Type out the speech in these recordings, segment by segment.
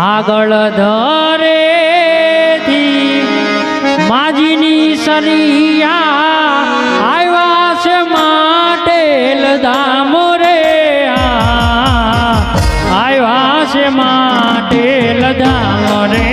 આગળ ધરેથી માજીની સરિયા આવ્યા છે માટેલ ધામ રે આવ્યા છે માટેલ ધામ રે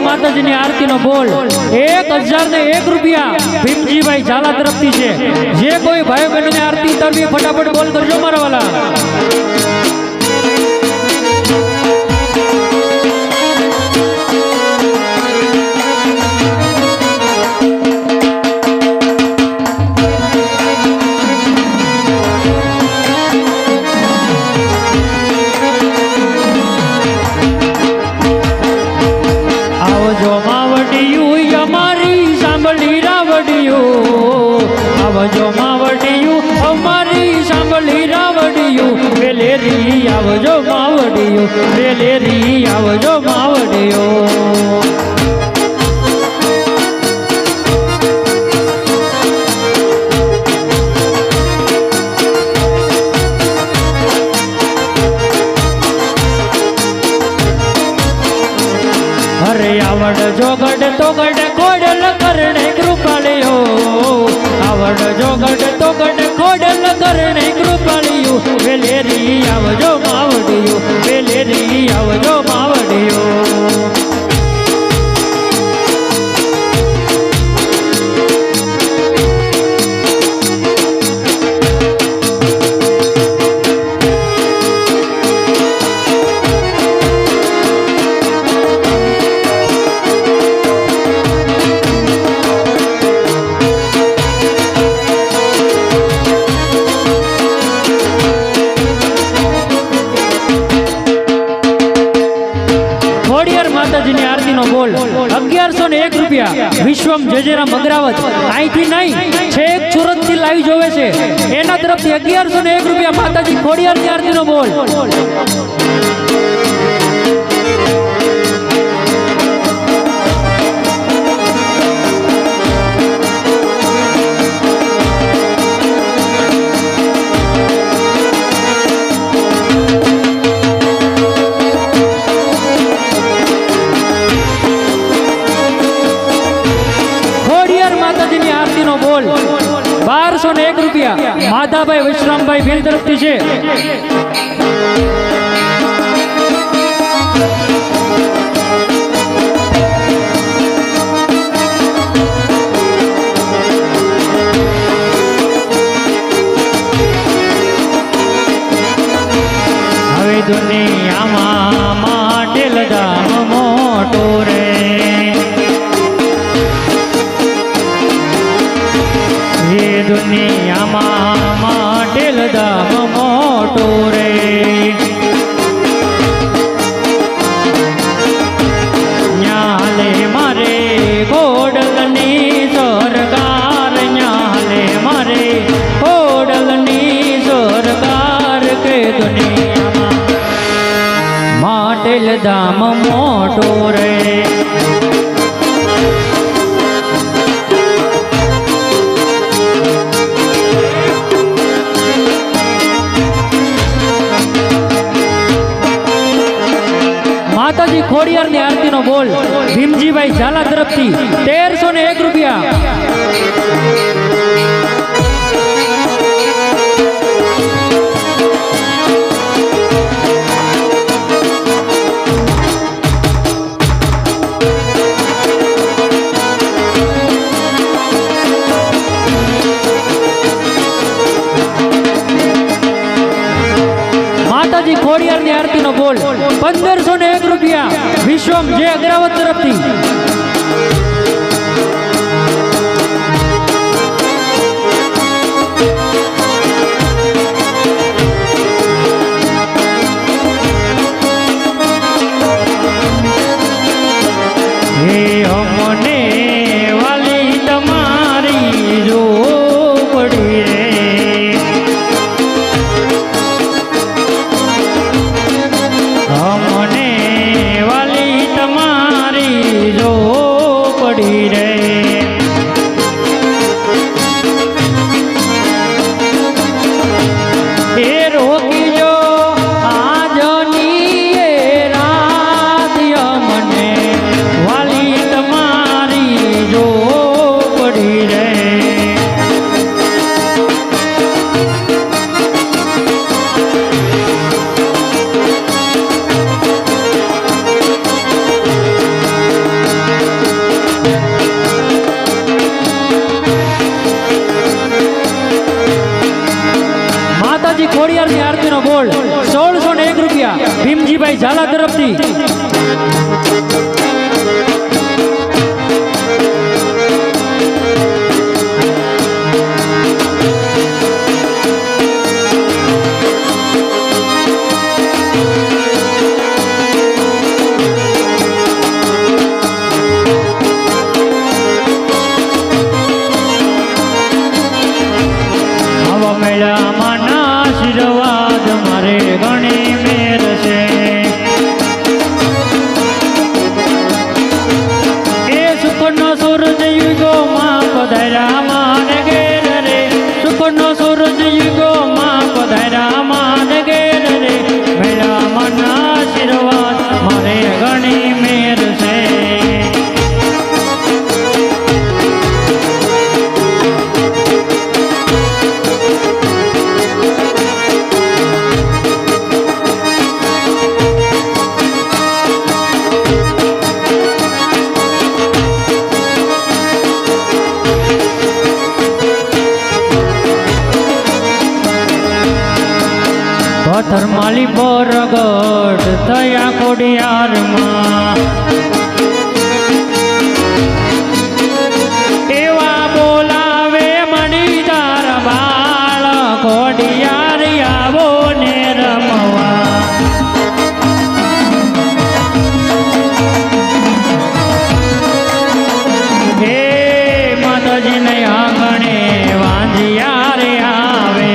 માતાજીની આરતીનો બોલ 1001 રૂપિયા ભીમજીભાઈ ઝાલા તરફથી છે. જે કોઈ ભાઈ બહેનોને આરતી ઉતારવી ફટાફટ બોલ કરજો મારા વાલા. આવજો માવડિયું અમારી સાંભળી રાવડિયું વેલેરી આવજો માવડિયું વેલેરી આવજો માવડિયું. અરે આવડ જોગડ તોગડ કોડલ કરણે કૃપાળિયો આવડ જોગડ તોગડ કોડલ કરણે કૃપાળિયું વેલેરી આવજો માવડિયું વેલેરી આવજો માવડિયું. માતાજીની આરતીનો બોલ 1101 રૂપિયા વિશ્વમ જજેરામ અગ્રાવત અહીંથી નહીં છેક સુરત થી લાઈવ જોવે છે એના તરફથી 1101 રૂપિયા માતાજી ખોડિયારની આરતીનો બોલ. બોલ 1201 રૂપિયા માધાભાઈ વિશ્રામભાઈ ભીલ તરફથી છે. હવે દુનિયામાં માટેલ ધામ મોટો રે, એ દુનિયામાં માટેલ ધામ મોટો રે. ન્યાલે મારે ગોડલની સરકાર, ન્યાલે મારે ગોડલની સરકાર, કે દુનિયામાં માટેલ ધામ મોટો રે. માતાજી ખોડિયાર ની આરતી નો બોલ ભીમજીભાઈ ઝાલા તરફથી 1301 રૂપિયા. માતાજી ખોડિયાર ની આરતી નો બોલ 1501 રૂપિયા વિશ્વમ જે અગ્રાવત તરફથી. હે અમને વાલી તમારી ઝૂંપડી રે, અમને વાલી તમારી ઝૂંપડી રે. એ રોકીજો આજની એ રાત, અમને વાલી તમારી ઝૂંપડી રે. માતાજી ખોડિયાર ની આરતી નો બોલ 1601 રૂપિયા ભીમજીભાઈ ઝાલા તરફથી. આવા મેળામાં ના આશીર્વાદ મારે ઘણી મેર છે, એ સુખનો સૂરજ યુગો માં પધાર્યા માન ઘેર રે, સુખનો સૂરજ યુગો માં પધાર્યા માન ઘેર રે. મેળામાં ના આશીર્વાદ મારે ઘણી મેર છે. પથ્થર માલી બરગઢ થયા ખોડિયારમાં, એવા બોલાવે મણી તારા બાળ, ખોડિયાર આવો ને રમવા. હે માતાજી ને આંગણે વાંધિયા રે આવે,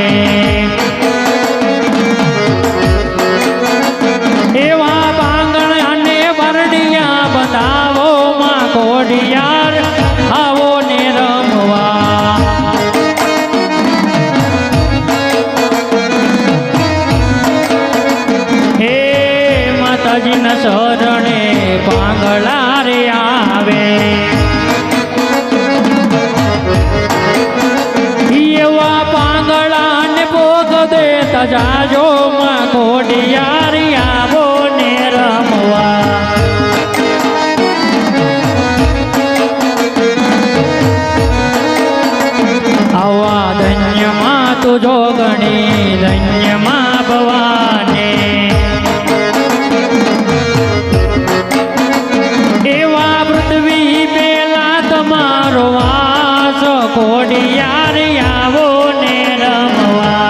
એવા બાંગણ અને બરડિયા બતાવો માં ખોડિયાર આવો ને રમવા. જાજો માં ખોડિયારી આવો ને રમવા આવા ધન્યમાં તું જોગણી ધન્યમાં ભવાની એવા પૃથ્વી પેલા તમારો વાસ ખોડિયારી આવો ને રમવા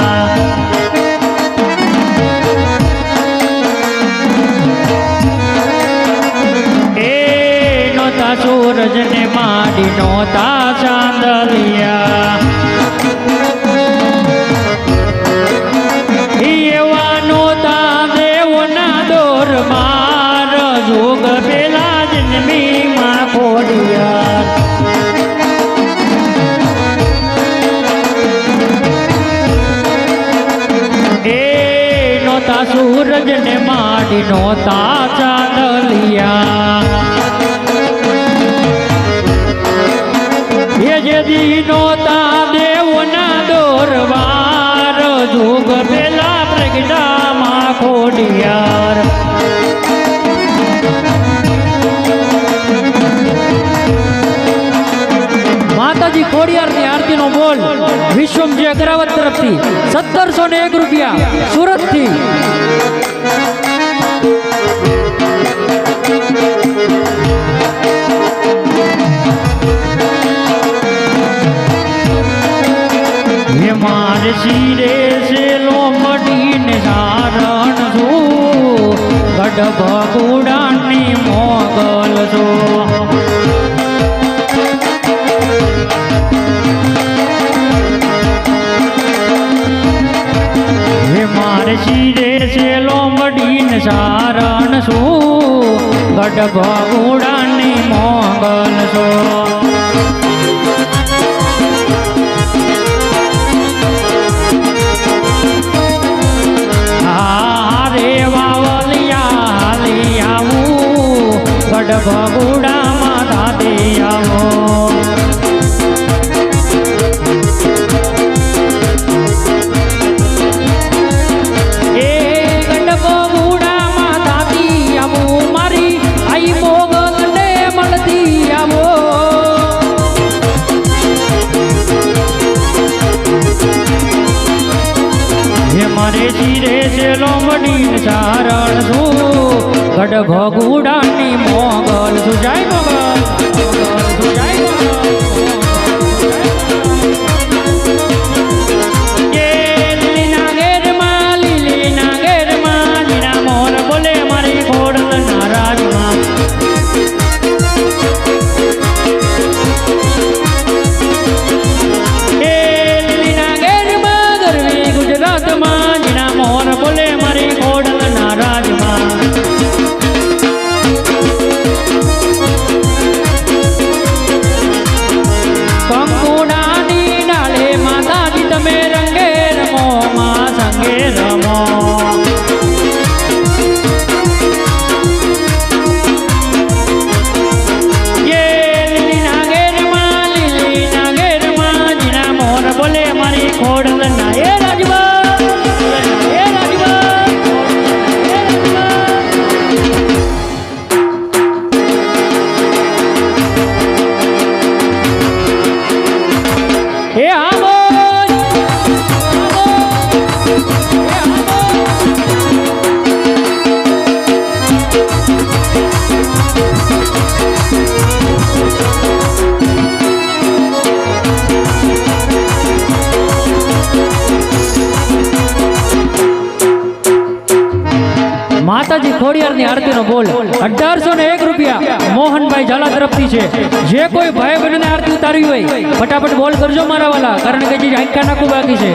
એ નોતા સૂરજ ને માડી નોતા ચાંદલિયા એવા નોતા દેવના દોરમાં જોગ પેલા જન્મી માં ખોડિયાર એ નોતા સૂરજ ને માડી નોતા ચાંદલિયા એ જેદી નોતા દેવના દોરવાર જોગ પેલા પ્રગટામાં ખોડિયાર માતાજી ખોડિયારની આરતીનો બોલ વિશ્વમજી અગ્રાવત તરફથી 1701 રૂપિયા સુરતથી માર શિરે છે લોમડીને સારણ છું ગઢ ભગુડાની મોગલ છું માર શિરે છે લોમડીને સારણ છું ગઢ ભગુડાની મોગલ છું ભગુડામાં દાદે આવો એ ગઢ ભગુડામાં દાદી આવો મારી આઈ મોગલ ને મળતી આવો હે મારે શિરે છે લોમડી ચારણ છું ગઢ ભગુડાની મોગલ સુજાય મોગલ સુજાય લીલી ના ઘેરમાં જીના મોર બોલે મારી ખોડલ નારાજમાં એ લીલી ના ઘેરમાં ગરવી ગુજરાતમાં જીના મોર બોલે મારી ખોડલ નારાજમાં કંકુડાની ડાળે માતાજી તમે રંગે રમો માં સંગે રમો લીલી ના ઘેરમાં જીના મોર બોલે મારી ખોડલ ના એ રાજવા માતાજી ખોડિયારની આરતીનો બોલ 1801 રૂપિયા મોહનભાઈ ઝાલા તરફથી છે જે કોઈ ભાઈ બહેનોને આરતી ઉતારવી હોય ફટાફટ બોલ કરજો મારા વાલા કારણ કે જે આંકા નાખું બાકી છે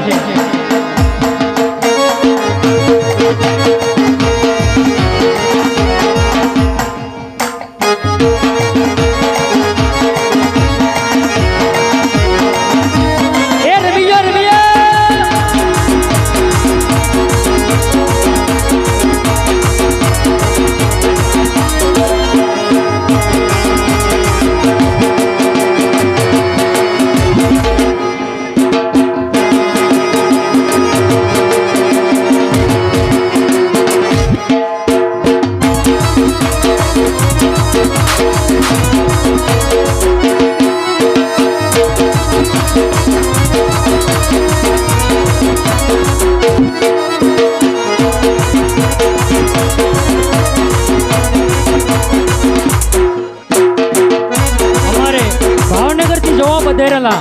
પધારેલા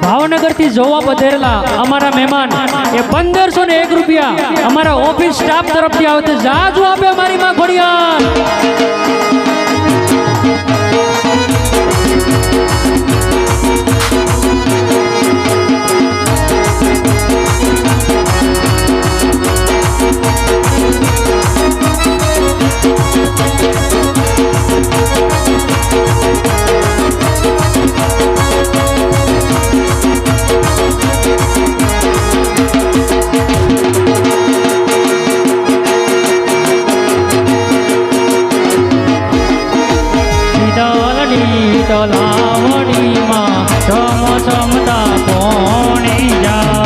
ભાવનગર થી જોવા પધારેલા અમારા મહેમાન એ 1501 રૂપિયા અમારા ઓફિસ સ્ટાફ તરફથી આવે તો જાજુ આપે મારી માં ખોડિયાર. તલાવડીમાં સમસમતા પોણી જા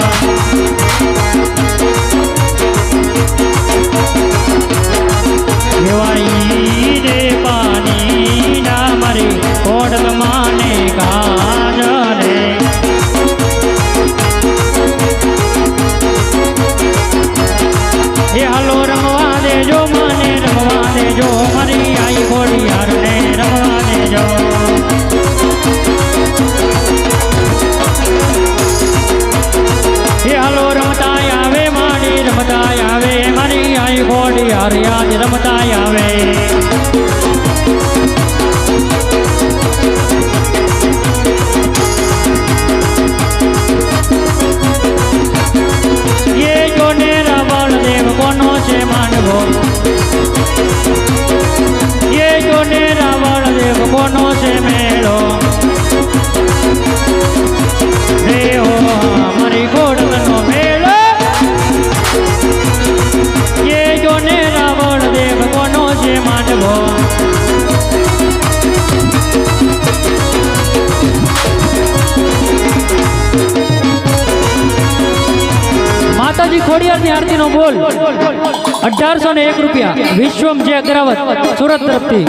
દેવાઈ રે પાણી ના મારી કોડલ માને કાજ રે એ હાલો રમવા દેજો મને રમવા દેજો મારી આઈ ખોડિયાર ને રમવા દેજો. હાલો રમતા આવે મારી રમતા આવે મારી આઈ ખોડિયાર યાદ રમતા આવે. એ જોને રાવણ દેવ કોનો છે માનવો એ જોને રાવણ દેવ કોનો છે મેળો દેવો મારી ખોડલનો મેળો એ જોને રાવણ દેવ કોનો છે માનવો. માતાજી ખોડિયારની આરતીનો બોલ 1801 રૂપિયા વિશ્વમ જે અગ્રાવત સુરત તરફથી.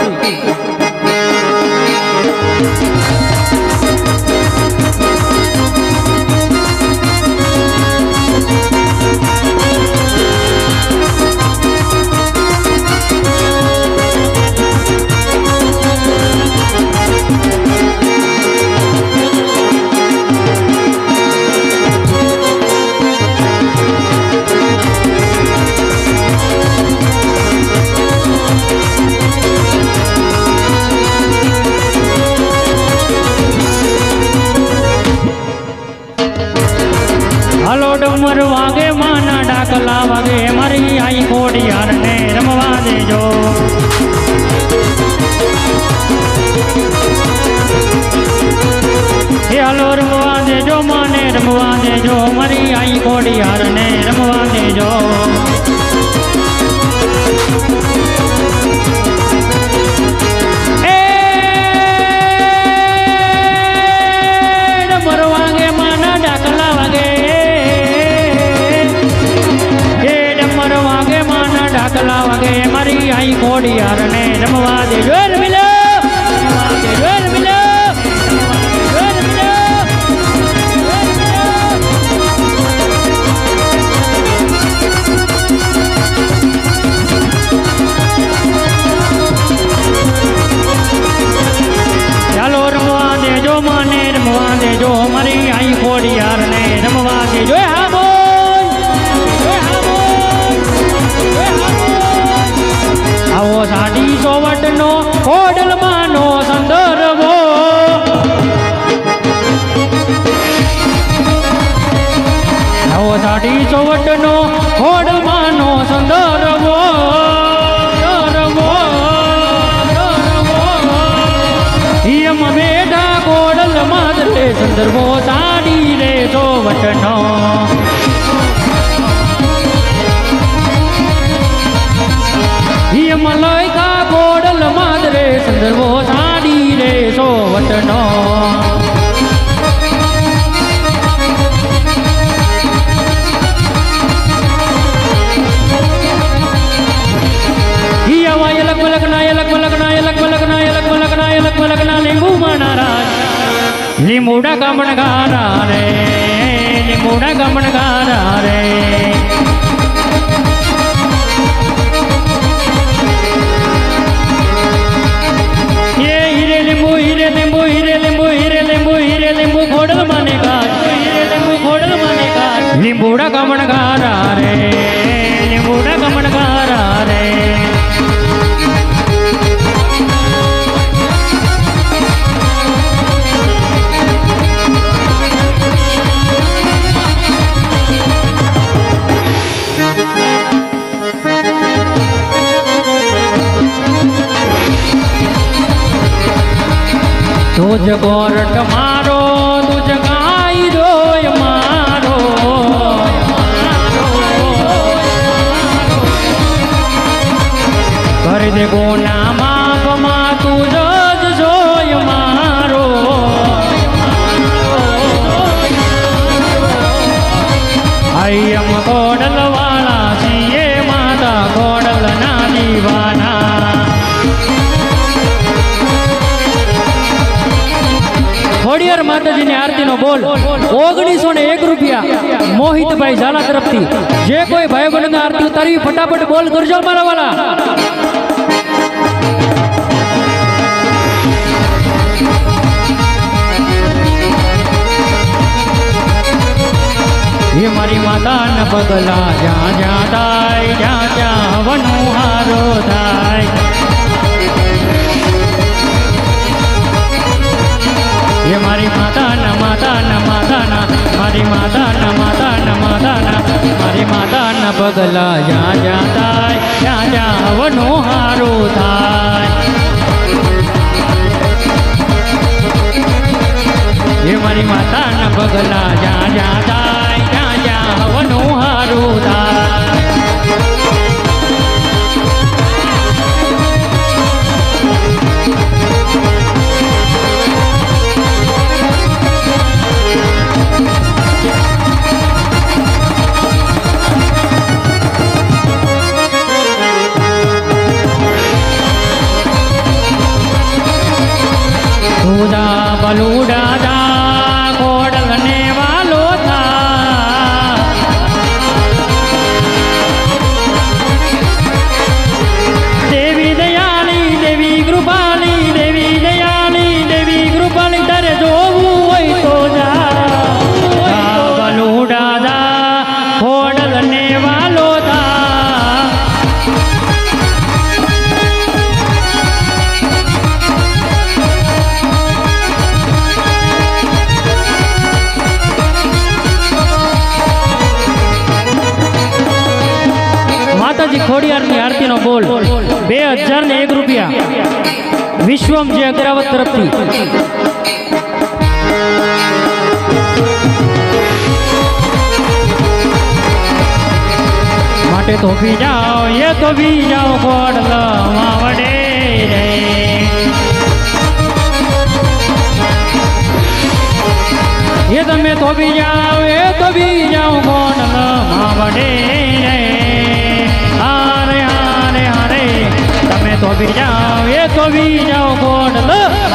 ડમર વાગે માના ડાકલા વાગે મારી આઈ ખોડિયાર ને રમવા દેજો. હાલો રમવા દેજો મને રમવા દેજો મારી આઈ ખોડિયાર ને રમવા દેજો. ડમર વાગે માના ડાકલા વાગે ડાકલા વાગે મારી આઈ ખોડિયાર ને રમવા દેજો. રમી લો રમવા દેજો રમી લો રમી લો. ચાલો રમવા દેજો મને રમવા દેજો મારી આઈ ખોડિયાર ને રમવા દેજો. હા આવો સાડી સોવટનો ખોડલમાંનો સંદર્ભો આવો સાડી સોવટનો ખોડલમાંનો સંદર્ભો એમ બેઠા ખોડલ માદરે સંદર્ભો સાડી રે સોવટનો મલૈકા કોડલ માદરે સંદર્ભો સાડી રે સોવટનો. લીંબુડા ગામણ ગારા રે લીંબુડા ગામણ ગારા રે. હીરે લીંબુ હીરે લીંબુ હીરે લીંબુ હીરે લીંબુ હીરે લીંબુ લીંબુડા કમણગારા રે લીંબુડા કમણગારા રે તુજ કોરટ મારો તુજ ગાઈ દોય મારો કરી દે ગોના માપમાં તું જ જોય મારો આયમ કોડલ વાળા છીએ માતા કોડલ ના દીવાના ખોડિયાર માતાજીની આરતીનો બોલ 1901 રૂપિયા મોહિતભાઈ ઝાલા તરફથી જે કોઈ ભાઈ બંધ આરતી ઉતારવી ફટાફટ બોલ કરજો મારા વાલા ये मारी माता न पगला ज्યાં જ્યાં થાય જ્યાં જ્યાં હવનું હારો થાય ये मारी माता न माता न माता न मारी माता न माता न माता न मारी माता न पगला જ્યાં જ્યાં થાય જ્યાં જ્યાં હવનું હારું થાય ये मारी माता न पगला જ્યાં જ્યાં થાય જ્યાં જ્યાં હવનું હારું થાય બલુડા દા કોડલ ને વાલો થા દેવી દયાળી દેવી કૃપાલી દેવી દયાળી દેવી કૃપાલી તારે જોવું હોય તો જા બલુડા દા કોડલ ને વાલો થા માતાજી ખોડિયારની આરતીનો બોલ 2001 રૂપિયા વિશ્વમ જે અગ્રાવત તરફથી માટે તો ભી જાઓ એ તો ભી જાઓ કોડલા માવડે રે ये તમે તો ભી જાઓ એ તો ભી જાઓ કોડલા માવડે રે हारे हारे हारे तमें तो भी जाओ ये तो भी जाओ कोडल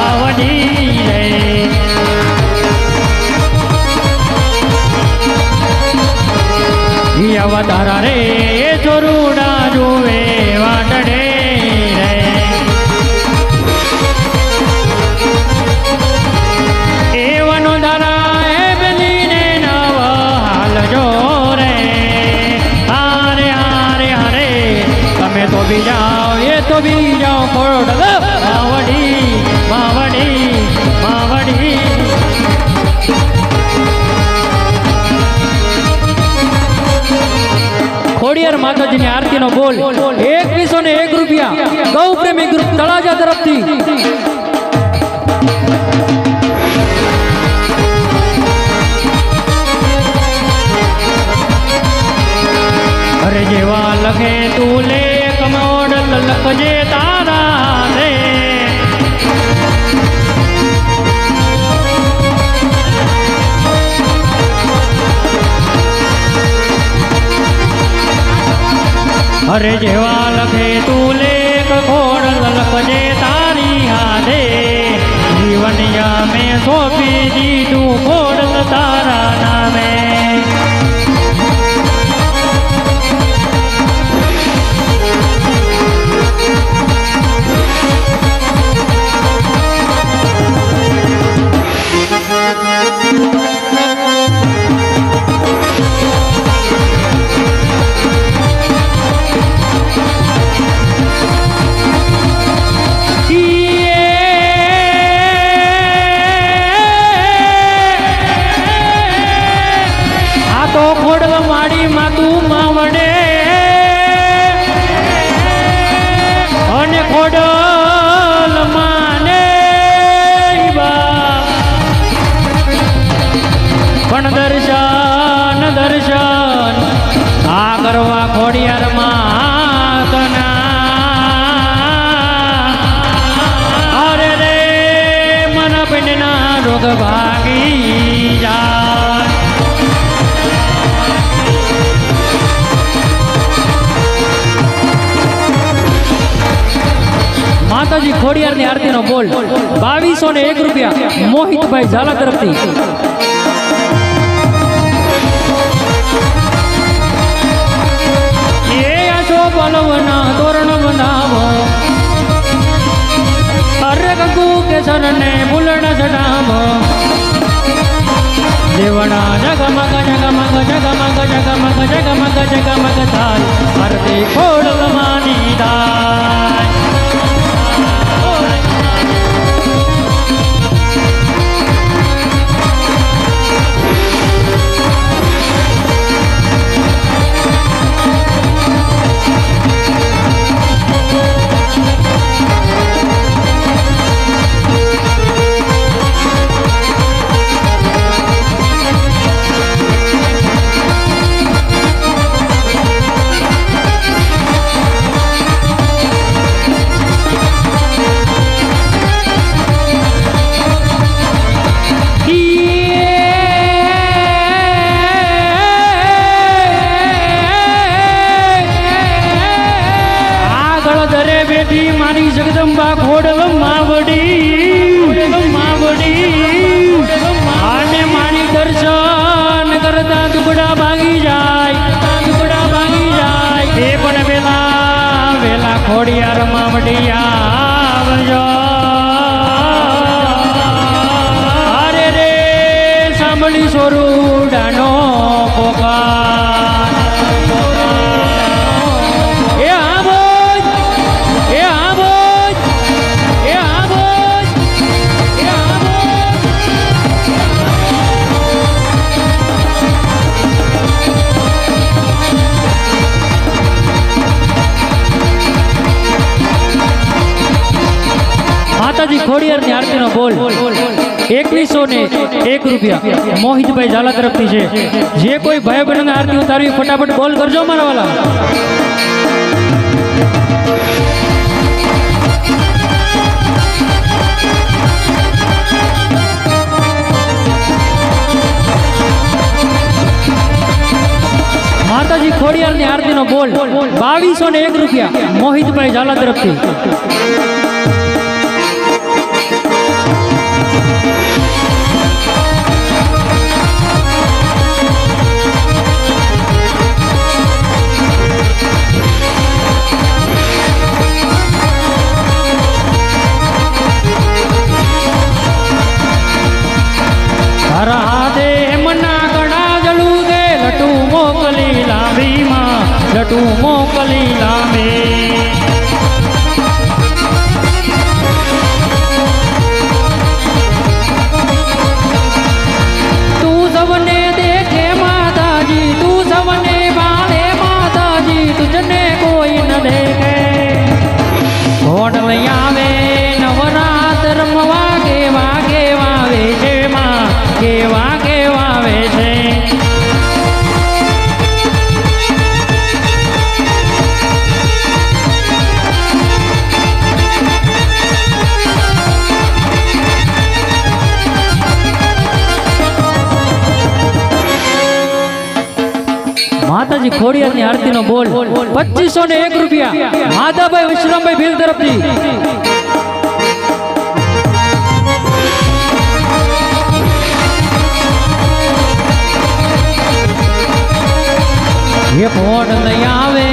आवड़ी रे ये अवतारा रे ये जोरूडा जुवे वाटड़े रे ए वनोदरा ए बनीने नव हाल जो रे તમે તો ભી જાઓ એ તો ભી જાઓ કોડલ માવડી માવડી માવડી ખોડિયાર માતાજીની આરતીનો બોલ 2101 રૂપિયા ગૌ પ્રેમી ગ્રુપ તળાજા તરફથી અરે જેવા લખે તું લે કમોડલ લખજે તારા રે અરે જેવા લખે તું લેખ ખોડલ લખજે તારી હાથે જીવનિયા મેં સોંપી દીધું ખોડલ તારા નામે તો ખોડલ માડી માતું માવડે અને ખોડલ માને પણ દર્શન દર્શન આ કરવા ખોડિયાર માતના અરે રે મન પિંડના રોગ ભાગી જાય માતાજી ખોડિયાર ની આરતી નો બોલ 2201 રૂપિયા મોહિતભાઈ ઝાલા તરફથી બલવના તોરણ બનાવો અરે ગગુ કેસરને બુલણ ચડાવો દેવણા જગમગ જગમગ જગમગ જગમગ જગમગ જગમગ થાય આરતી ખોડલ માની થાય મારી જગદંબા ખોડલ માવડી આને મારી દર્શન કરતા દુબડા ભાગી જાય એ પણ વેલા વેલા ખોડિયાર માવડી આવજો અરે રે સાંભળી સોરુડાનો પોકાર માતાજી ખોડિયાર ની આરતી નો બોલ 2101 રૂપિયા મોહિતભાઈ ઝાલા તરફથી છે જે કોઈ ભાઈ બહેન આરતી ઉતારવી ફટાફટ બોલ કરજો મારા વાલા માતાજી ખોડિયાર ની આરતી નો બોલ 2201 રૂપિયા મોહિતભાઈ ઝાલા તરફથી લટુ મોકલી લાવે તું સવને દેખે માતાજી તું સવને બાળે માતાજી તુજને કોઈ ન દેખે ઘોડ લઈ આવે નવરાત્ર રમવા કેવા કેવા આવે છે માં કેવા કેવા આવે છે માતાજી ખોડિયાર ની આરતી નો બોલ 2501 રૂપિયા માધાભાઈ વિશ્રામભાઈ ભીલ તરફથી ये फोड़ लई आवे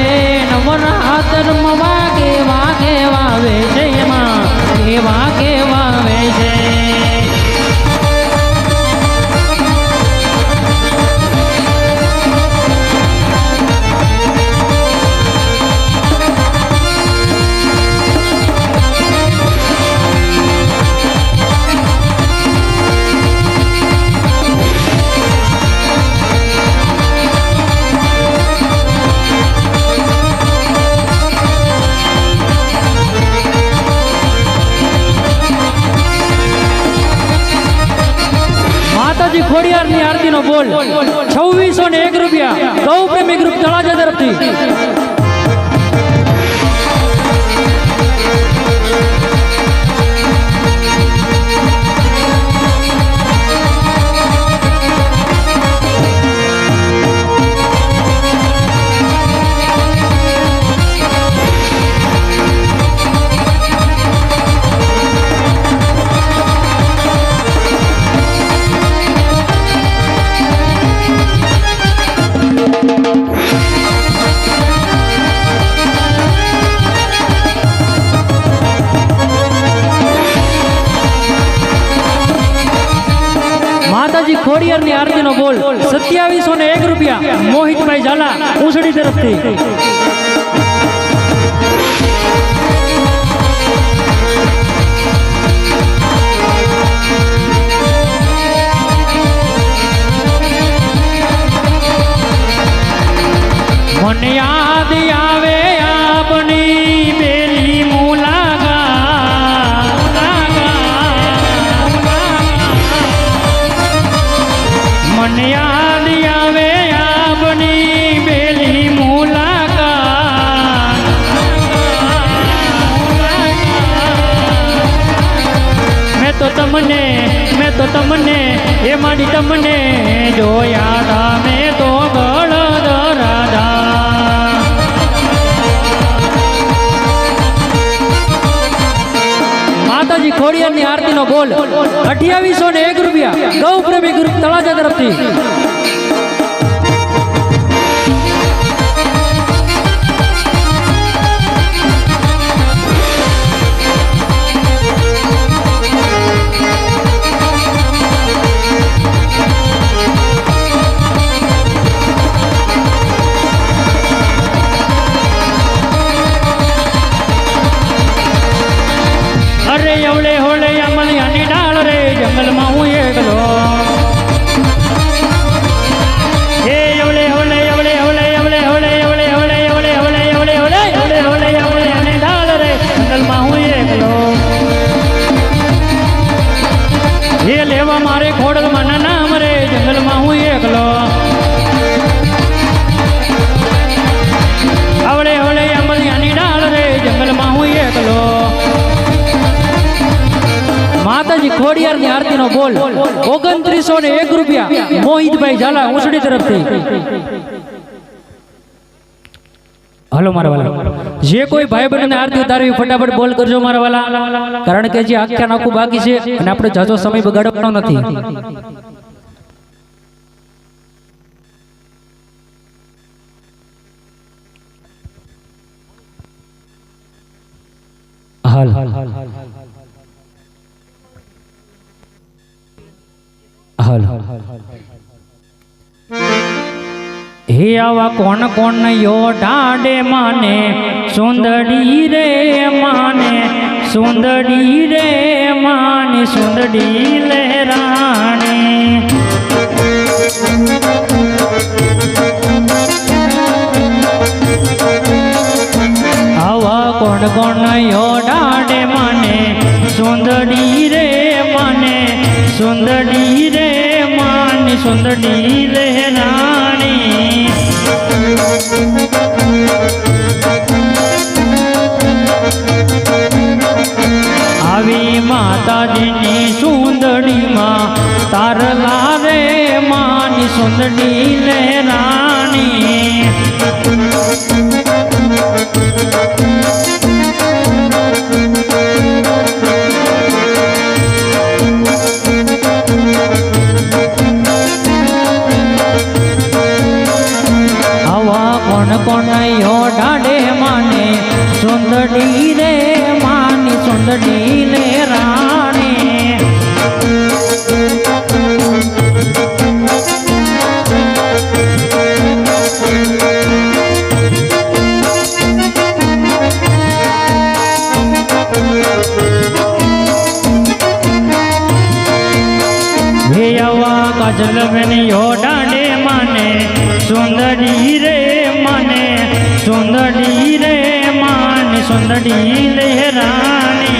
नवरात्र मवा के वावे छे मां केवा केवा वे छे માતાજી ખોડિયારની આરતીનો બોલ 2601 રૂપિયા ગૌ પ્રેમી ગ્રુપ તળાજા તરફથી। માતાજી ખોડિયારની આરતીનો બોલ 2701 રૂપિયા મોહિતભાઈ ઝાલા ઉસડી તરફથી। મને યાદ આવે આપની પેલી મુલાકાત, મને યાદ આવે આપની પેલી મુલાકાત। મેં તો તમને એ માડી તમને જોયા હતા, મેં તો ગળદ રાધા। માતાજી ખોડિયારની આરતીનો બોલ 2801 રૂપિયા ગૌ પ્રેમી ગ્રુપ તળાજા તરફથી। અરે એવડે હોળે અમલિયાની ડાળ રે જંગલમાં હું એકલો, હે એવડે હોળે એવડે હોળે એવડે હોળે એવડે હોળે એવડે હોળે એવડે હોળે એવડે હોળે અમલિયાની ડાળ રે જંગલમાં હું એકલો, હે લેવા મારે ખોડલમાં ના નામ રે જંગલમાં હું એકલો, આવડે હોળે અમલિયાની ડાળ રે જંગલમાં હું એકલો। માતાજી ખોડિયારની આરતીનો બોલ 2901 રૂપિયા મોહિતભાઈ ઝાલા ઉસડી તરફથી। હાલો મારા વાલા, જે કોઈ ભાઈ બહેનને આરતી ઉતારવી ફટાફટ બોલ કરજો મારા વાલા, કારણ કે જે આખ્યાન આખું બાકી છે અને આપણે જાજો સમય બગાડવાનો નથી। હાલ હે આવા કોણ કોણ યો ડાડે માને સુંદડી રે માને સુંદડી રે માને સુંદડી લહેરાણે, આવા કોણ કોણ યો ડાડે માને સુંદડી રે માને સુંદડી રે માને સુંદડી લહેરાણી, આવી માતાજીની સુંદડીમાં તારલા રે માની સુંદડી લહેરાણી, કોણ યો ડાડે માને સુંદડી રે માની સુંદડી લે રાણી, હે આવા કાજલ બેન યો ડાડે માને સુંદડી રે માને સુંદડી રે માને સુંદડી લહેરાણી,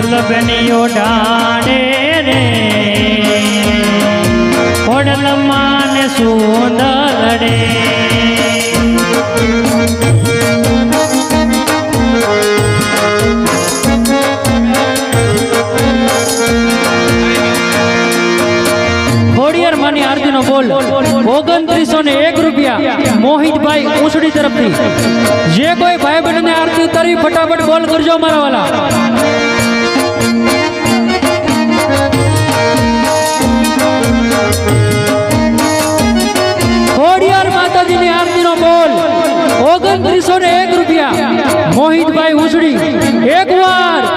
વત્સલબેનીઓ ડાડે રે ખોડલમાં ને સુંદર રે ખોડિયારમાંની આરતીનો બોલ 2901 રૂપિયા મોહિતભાઈ ઉસડી તરફથી જે કોઈ ભાઈ બહેનને આરતી ઉતારવી ફટાફટ બોલ કરજો મારા વાલા ખોડિયાર માતાજીની આરતીનો બોલ 2901 રૂપિયા મોહિતભાઈ ઉસડી એકવાર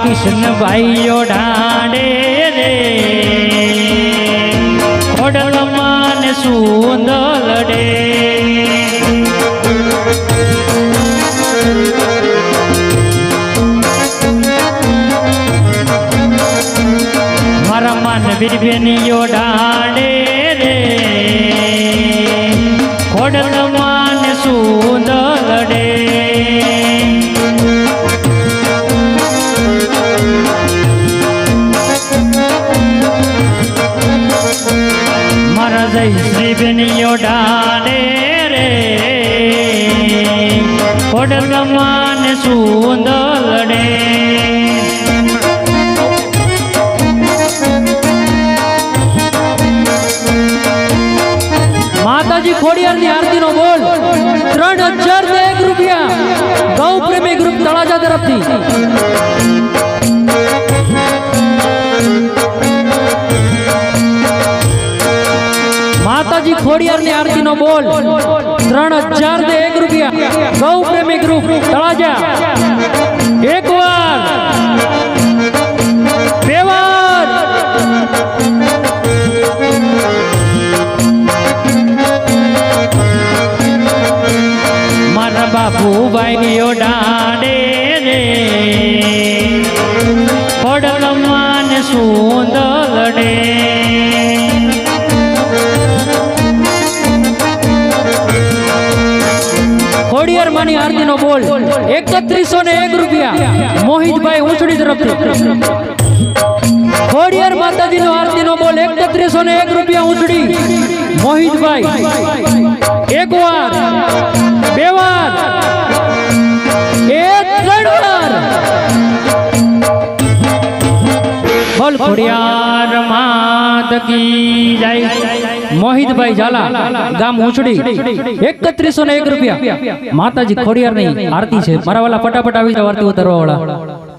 કૃષ્ણ ભાઈઓ ઢાંડે રે ખોડલમાં ને સુંદર રે મારા માનવીર બેનીઓ ઢાંડે રે ખોડલમાં ને સુંદર રે જય શ્રી બેનીઓ ડાડે રે ખોડલમાં ને સુંદર રે માતાજી ખોડિયારની આરતીનો બોલ 3001 રૂપિયા ગૌ પ્રેમી ગ્રુપ તળાજા તરફથી માતાજી ખોડિયારની આરતીનો બોલ 3001 રૂપિયા ગૌ પ્રેમી ગ્રુપ તળાજા એકવાર બે વાર મારા બાપુભાઈઓ ડાડે રે ખોડલમાં ને સુંદર રે ખોડિયારમાંની આરતીનો બોલ 3101 રૂપિયા મોહિતભાઈ ઉસડી તરફથી ખોડિયાર માતાજીનો આરતીનો બોલ 3101 રૂપિયા ઉસડી મોહિતભાઈ એકવાર બે વાર ત્રણ વાર બોલ ખોડિયાર માત કી જય મોહિતભાઈ ઝાલા ગામ ઉછડી 3101 રૂપિયા માતાજી ખોડિયારની આરતી છે મારા વાલા ફટાફટ આવી જાવ આરતી ઉતારવા વાળા